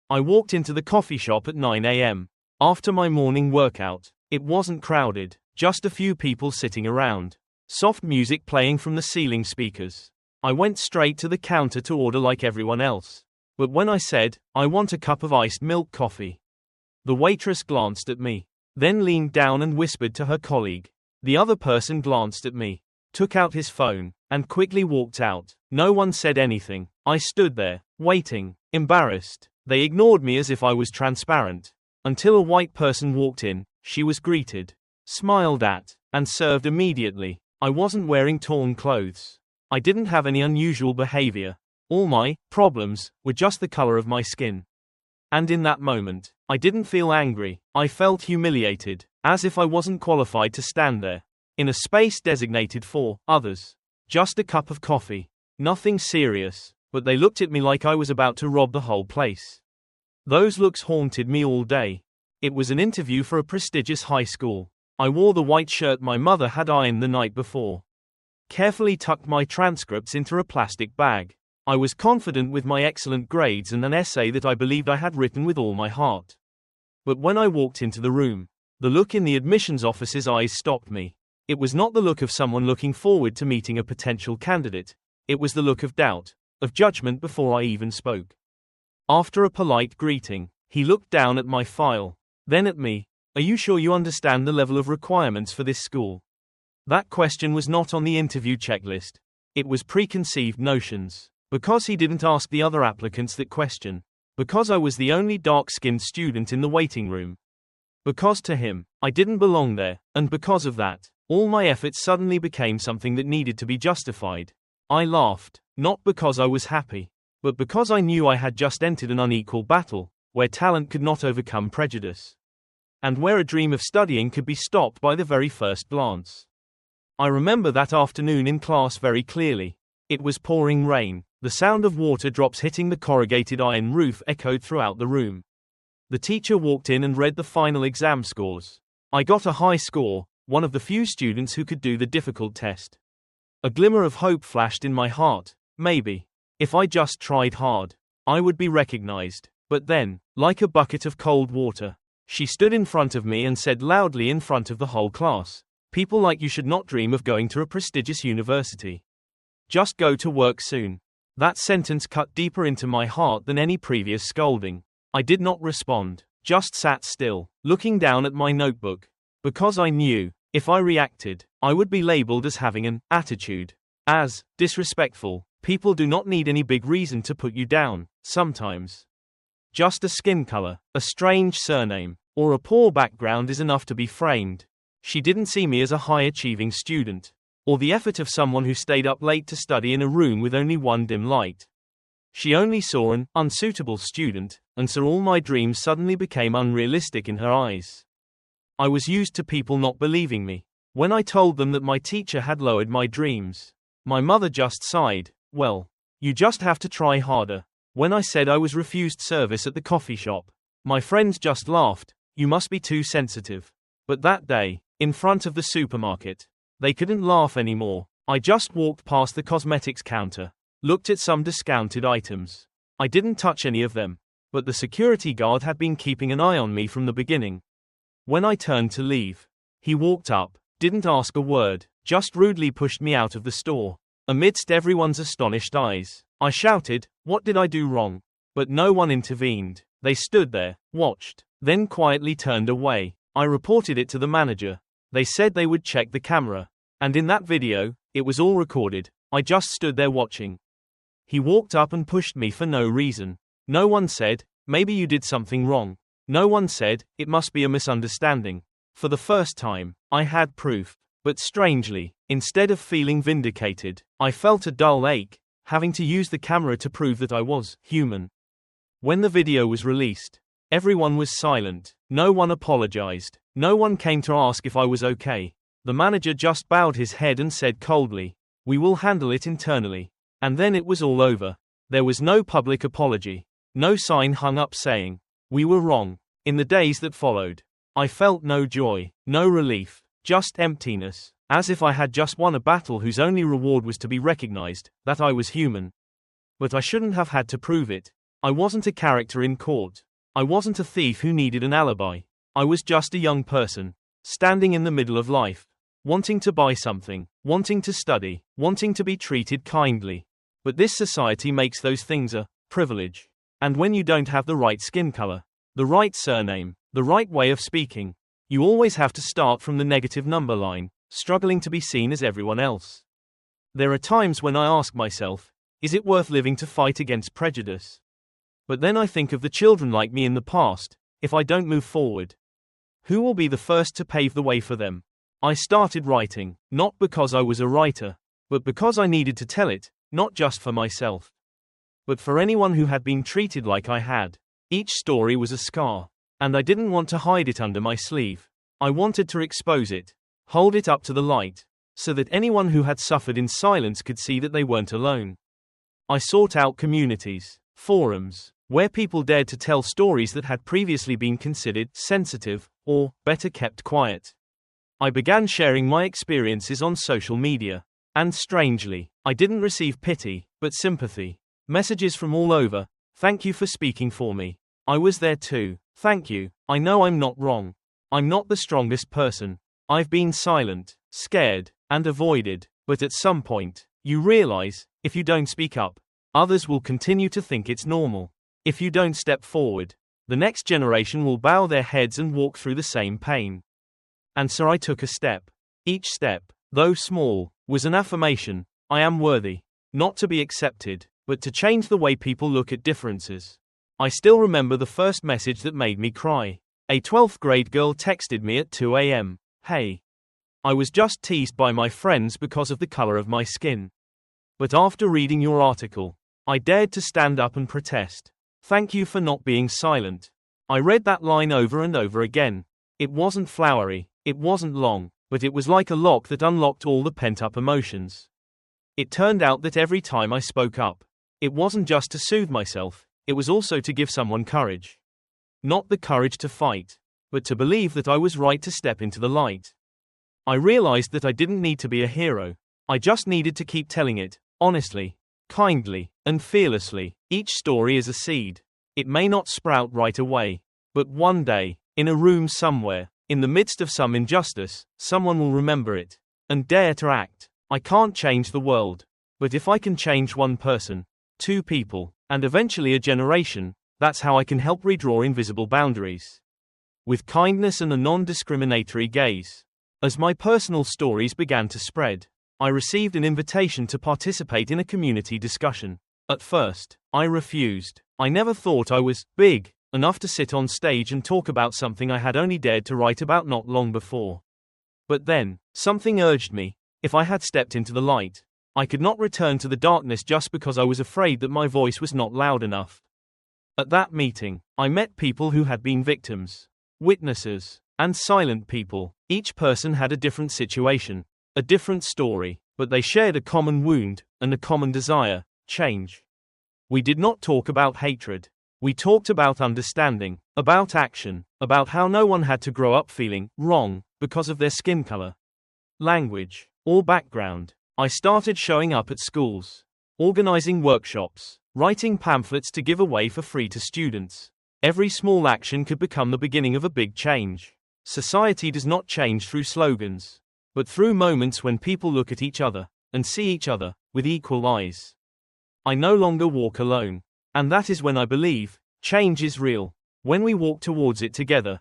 I walked into the coffee shop at 9 a.m. After my morning workout. It wasn't crowded, just a few people sitting around. Soft music playing from the ceiling speakers. I went straight to the counter to order like everyone else. But when I said, "I want a cup of iced milk coffee," the waitress glanced at me, then leaned down and whispered to her colleague. The other person glanced at me, took out his phone, and quickly walked out. No one said anything. I stood there, waiting, embarrassed. They ignored me as if I was transparent. Until a white person walked in, she was greeted, smiled at, and served immediately. I wasn't wearing torn clothes. I didn't have any unusual behavior. All my problems were just the color of my skin. And in that moment, I didn't feel angry. I felt humiliated, as if I wasn't qualified to stand there, in a space designated for others. Just a cup of coffee. Nothing serious, but they looked at me like I was about to rob the whole place. Those looks haunted me all day. It was an interview for a prestigious high school. I wore the white shirt my mother had ironed the night before. Carefully tucked my transcripts into a plastic bag. I was confident with my excellent grades and an essay that I believed I had written with all my heart. But when I walked into the room, the look in the admissions officer's eyes stopped me. It was not the look of someone looking forward to meeting a potential candidate. It was the look of doubt, of judgment before I even spoke. After a polite greeting, he looked down at my file, then at me. "Are you sure you understand the level of requirements for this school?" That question was not on the interview checklist. It was preconceived notions. Because he didn't ask the other applicants that question. Because I was the only dark-skinned student in the waiting room. Because to him, I didn't belong there, and because of that, all my efforts suddenly became something that needed to be justified. I laughed, not because I was happy, but because I knew I had just entered an unequal battle, where talent could not overcome prejudice. And where a dream of studying could be stopped by the very first glance. I remember that afternoon in class very clearly. It was pouring rain. The sound of water drops hitting the corrugated iron roof echoed throughout the room. The teacher walked in and read the final exam scores. I got a high score, one of the few students who could do the difficult test. A glimmer of hope flashed in my heart. Maybe, if I just tried hard, I would be recognized. But then, like a bucket of cold water, she stood in front of me and said loudly in front of the whole class, "People like you should not dream of going to a prestigious university. Just go to work soon." That sentence cut deeper into my heart than any previous scolding. I did not respond, just sat still, looking down at my notebook. Because I knew, if I reacted, I would be labeled as having an attitude, as disrespectful. People do not need any big reason to put you down, sometimes. Just a skin color, a strange surname, or a poor background is enough to be framed. She didn't see me as a high-achieving student, or the effort of someone who stayed up late to study in a room with only one dim light. She only saw an unsuitable student, and so all my dreams suddenly became unrealistic in her eyes. I was used to people not believing me. When I told them that my teacher had lowered my dreams, my mother just sighed, "Well, you just have to try harder." When I said I was refused service at the coffee shop, my friends just laughed, "You must be too sensitive." But that day, in front of the supermarket, they couldn't laugh anymore. I just walked past the cosmetics counter, looked at some discounted items. I didn't touch any of them, but the security guard had been keeping an eye on me from the beginning. When I turned to leave, he walked up, didn't ask a word, just rudely pushed me out of the store. Amidst everyone's astonished eyes, I shouted, "What did I do wrong?" But no one intervened. They stood there, watched, then quietly turned away. I reported it to the manager. They said they would check the camera. And in that video, it was all recorded. I just stood there watching. He walked up and pushed me for no reason. No one said, "Maybe you did something wrong." No one said, "It must be a misunderstanding." For the first time, I had proof. But strangely, instead of feeling vindicated, I felt a dull ache, having to use the camera to prove that I was human. When the video was released, everyone was silent. No one apologized. No one came to ask if I was okay. The manager just bowed his head and said coldly, "We will handle it internally." And then it was all over. There was no public apology. No sign hung up saying, "We were wrong." In the days that followed, I felt no joy, no relief, just emptiness, as if I had just won a battle whose only reward was to be recognized, that I was human. But I shouldn't have had to prove it. I wasn't a character in court. I wasn't a thief who needed an alibi. I was just a young person, standing in the middle of life, wanting to buy something, wanting to study, wanting to be treated kindly. But this society makes those things a privilege. And when you don't have the right skin color, the right surname, the right way of speaking, you always have to start from the negative number line, struggling to be seen as everyone else. There are times when I ask myself, is it worth living to fight against prejudice? But then I think of the children like me in the past. If I don't move forward, who will be the first to pave the way for them? I started writing, not because I was a writer, but because I needed to tell it, not just for myself, but for anyone who had been treated like I had. Each story was a scar, and I didn't want to hide it under my sleeve. I wanted to expose it, hold it up to the light, so that anyone who had suffered in silence could see that they weren't alone. I sought out communities, forums, where people dared to tell stories that had previously been considered sensitive, or better kept quiet. I began sharing my experiences on social media. And strangely, I didn't receive pity, but sympathy. Messages from all over. Thank you for speaking for me. I was there too. Thank you. I know I'm not wrong. I'm not the strongest person. I've been silent, scared, and avoided. But at some point, you realize, if you don't speak up, others will continue to think it's normal. If you don't step forward, the next generation will bow their heads and walk through the same pain. And so I took a step. Each step, though small, was an affirmation. I am worthy. Not to be accepted, but to change the way people look at differences. I still remember the first message that made me cry. A 12th grade girl texted me at 2 a.m. Hey. I was just teased by my friends because of the color of my skin. But after reading your article, I dared to stand up and protest. Thank you for not being silent. I read that line over and over again. It wasn't flowery, it wasn't long, but it was like a lock that unlocked all the pent-up emotions. It turned out that every time I spoke up, it wasn't just to soothe myself, it was also to give someone courage. Not the courage to fight, but to believe that I was right to step into the light. I realized that I didn't need to be a hero. I just needed to keep telling it, honestly, kindly, and fearlessly. Each story is a seed. It may not sprout right away, but one day, in a room somewhere, in the midst of some injustice, someone will remember it and dare to act. I can't change the world, but if I can change one person, two people, and eventually a generation, that's how I can help redraw invisible boundaries. With kindness and a non-discriminatory gaze. As my personal stories began to spread, I received an invitation to participate in a community discussion. At first, I refused. I never thought I was big enough to sit on stage and talk about something I had only dared to write about not long before. But then, something urged me. If I had stepped into the light, I could not return to the darkness just because I was afraid that my voice was not loud enough. At that meeting, I met people who had been victims, witnesses, and silent people. Each person had a different situation, a different story, but they shared a common wound and a common desire: change. We did not talk about hatred. We talked about understanding, about action, about how no one had to grow up feeling wrong because of their skin color, language, or background. I started showing up at schools, organizing workshops, writing pamphlets to give away for free to students. Every small action could become the beginning of a big change. Society does not change through slogans, but through moments when people look at each other and see each other with equal eyes. I no longer walk alone. And that is when I believe change is real. When we walk towards it together.